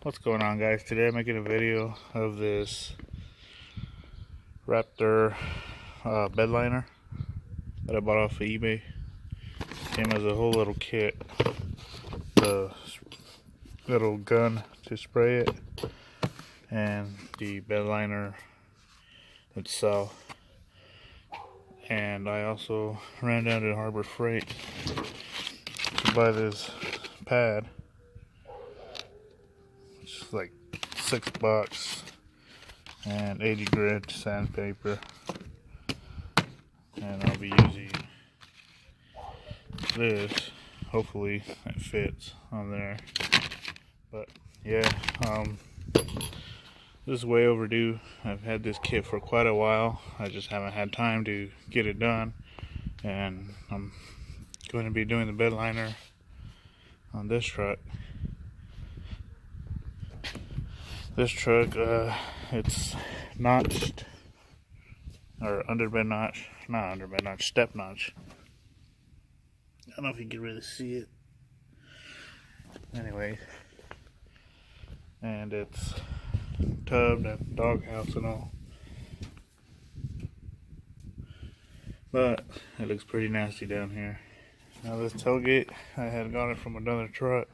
What's going on, guys? Today I'm making a video of this Raptor bedliner that I bought off of eBay. Came as a whole little kit, the little gun to spray it, and the bedliner itself. And I also ran down to Harbor Freight to buy this pad, which is like $6, and 80 grit sandpaper. And I'll be using this. Hopefully it fits on there. But yeah, this is way overdue. I've had this kit for quite a while. I just haven't had time to get it done, and I'm going to be doing the bed liner on this truck. This truck, it's notched, or underbed notch, not underbed notch, step notch. I don't know if you can really see it. Anyway, and it's tubbed and doghouse and all, but it looks pretty nasty down here. Now this tailgate, I had got it from another truck,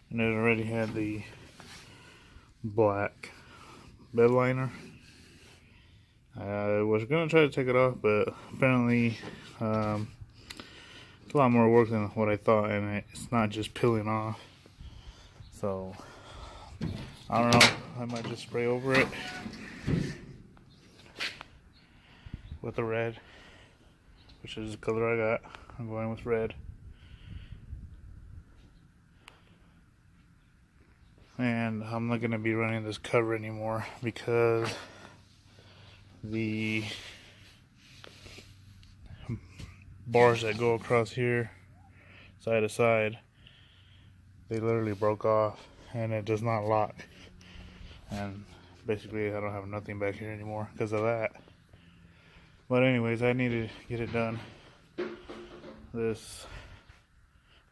and it already had the black bed liner. I was gonna try to take it off, but apparently it's a lot more work than what I thought, and it's not just peeling off. So I don't know, I might just spray over it with the red, which is the color I got. I'm going with red. And I'm not going to be running this cover anymore because the bars that go across here side to side, they literally broke off and it does not lock, and basically I don't have nothing back here anymore because of that. But anyways, I need to get it done. This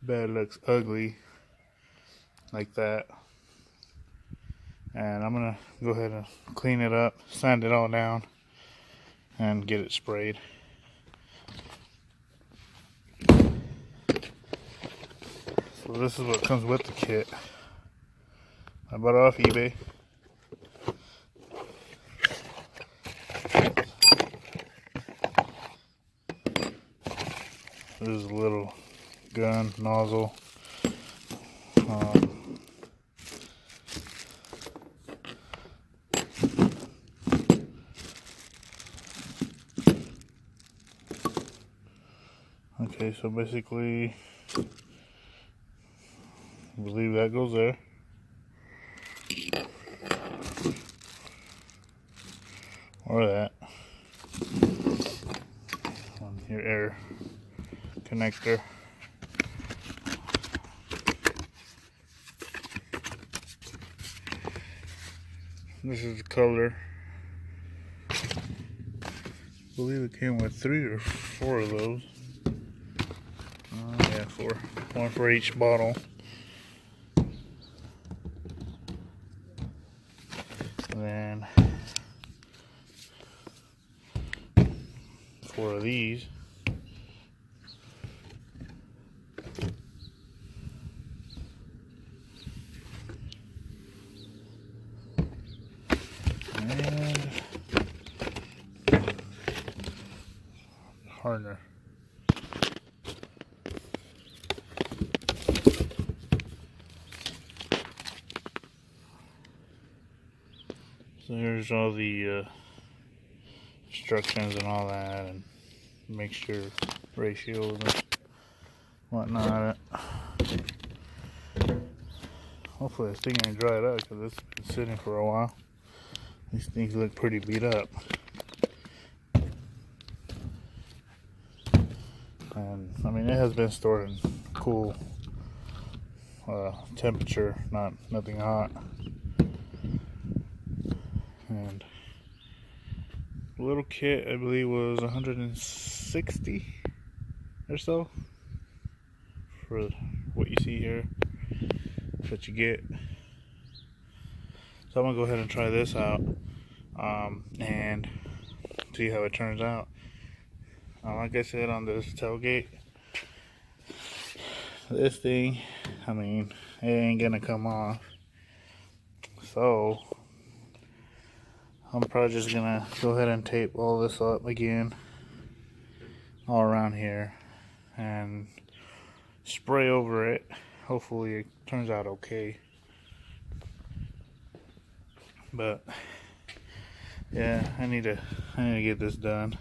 bed looks ugly like that, and I'm gonna go ahead and clean it up, sand it all down, and get it sprayed. So this is what comes with the kit. I bought it off eBay. This is a little gun nozzle. Okay, so basically, I believe that goes there. Or that. On your air connector. This is the color. I believe it came with 3 or 4 of those. Yeah, 4. One for each bottle. And then 4 of these. And hardener. So here's all the instructions and all that, and mixture ratios and whatnot. Hopefully this thing ain't dried out because it's been sitting for a while. These things look pretty beat up. And I mean, it has been stored in cool temperature, nothing hot. And the little kit, I believe, was 160 or so for what you see here. That's what you get. So I'm gonna go ahead and try this out and see how it turns out. Like I said, on this tailgate, this thing, I mean, it ain't gonna come off. So I'm probably just gonna go ahead and tape all this up again all around here and spray over it. Hopefully it turns out okay. But yeah, I need to get this done.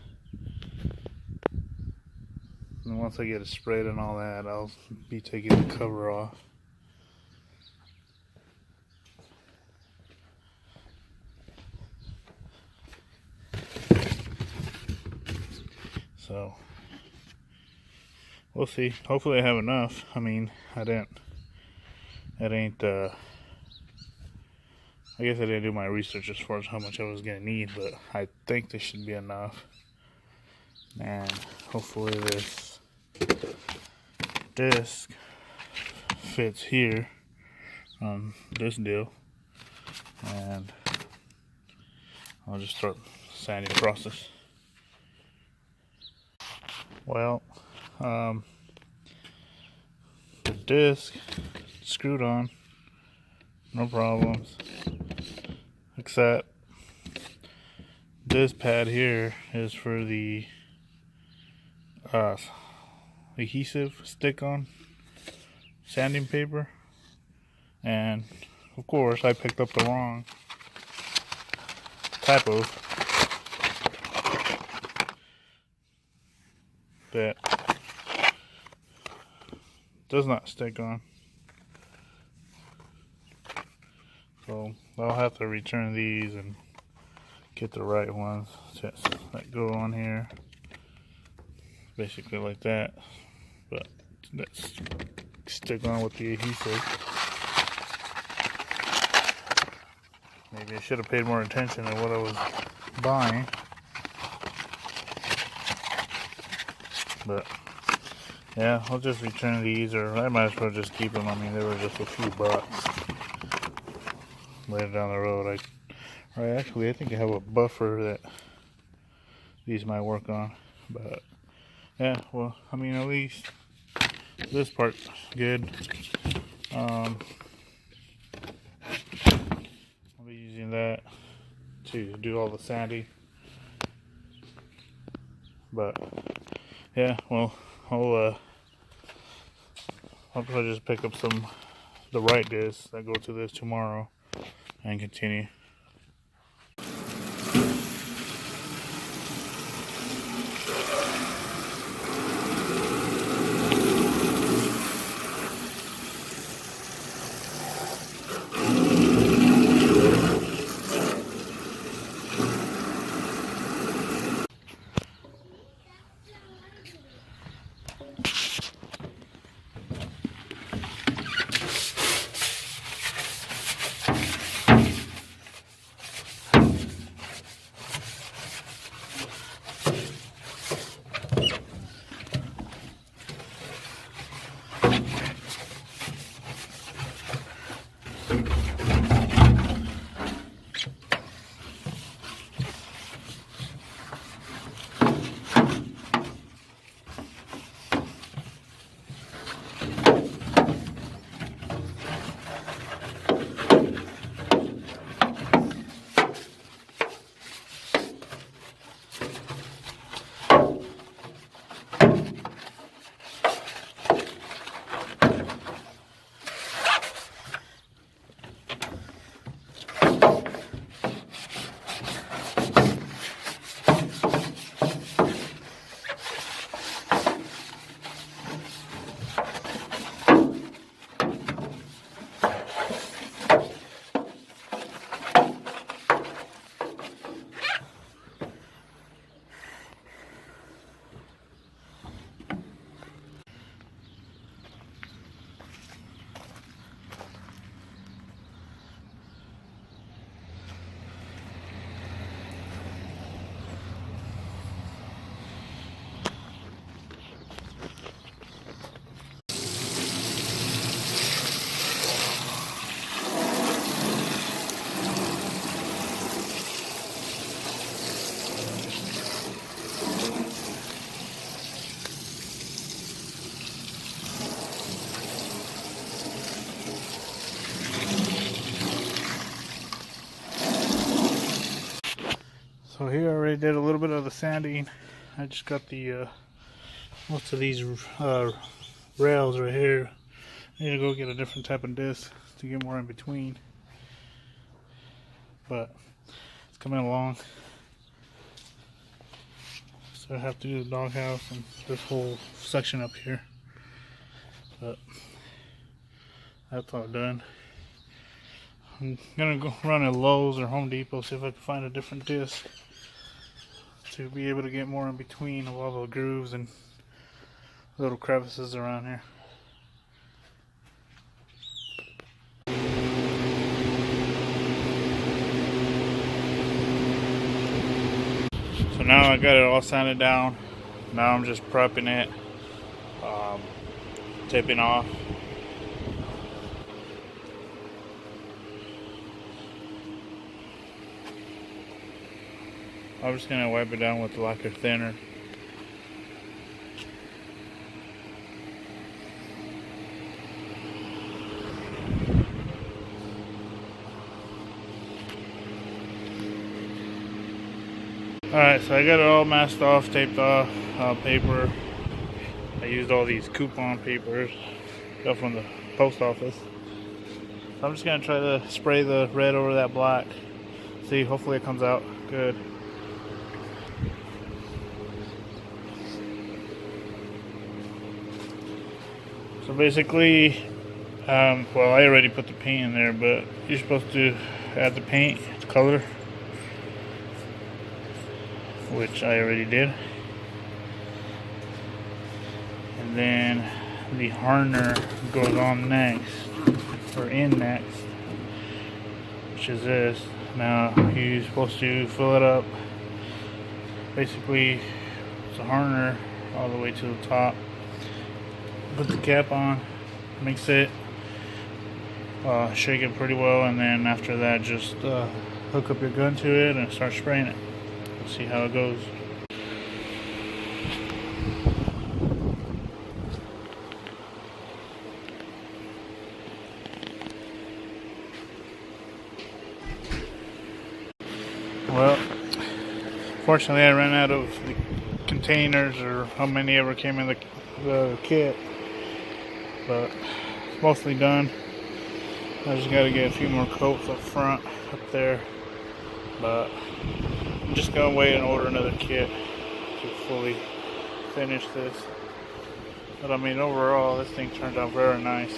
And once I get it sprayed and all that, I'll be taking the cover off. So we'll see. Hopefully I have enough. I mean, I guess I didn't do my research as far as how much I was gonna need, but I think this should be enough. And hopefully this disc fits here on this deal, and I'll just start sanding process. Well, the disc screwed on, no problems, except this pad here is for the adhesive stick-on sanding paper, and of course I picked up the wrong type of that does not stick on. So I'll have to return these and get the right ones that go on here. Basically like that. But that's stick on with the adhesive. Maybe I should have paid more attention to what I was buying. But yeah, I'll just return these, or I might as well just keep them. I mean, they were just a few bucks later down the road. Actually, I think I have a buffer that these might work on. But yeah, well, I mean, at least this part's good. I'll be using that to do all the sanding. But yeah, well, I'll probably just pick up the right discs that go to this tomorrow and continue. So here I already did a little bit of the sanding. I just got the most of these rails right here. I need to go get a different type of disc to get more in between, but it's coming along. So I have to do the doghouse and this whole section up here, but that's all done. I'm gonna go run at Lowe's or Home Depot, see if I can find a different disc to be able to get more in between of all the grooves and little crevices around here. So now I got it all sanded down. Now I'm just prepping it, taping off. I'm just gonna wipe it down with the lacquer thinner. Alright, so I got it all masked off, taped off, paper. I used all these coupon papers, got from the post office. So I'm just gonna try to spray the red over that black. See, hopefully it comes out good. So basically, well, I already put the paint in there, but you're supposed to add the paint, the color, which I already did. And then the hardener goes on next, or in next, which is this. Now you're supposed to fill it up. Basically, it's a hardener all the way to the top. Put the cap on, mix it, shake it pretty well, and then after that just hook up your gun to it and start spraying it. Let's see how it goes. Well, fortunately I ran out of the containers, or how many ever came in the kit, but it's mostly done. I just gotta get a few more coats up front, up there, but I'm just gonna wait and order another kit to fully finish this. But I mean, overall this thing turned out very nice.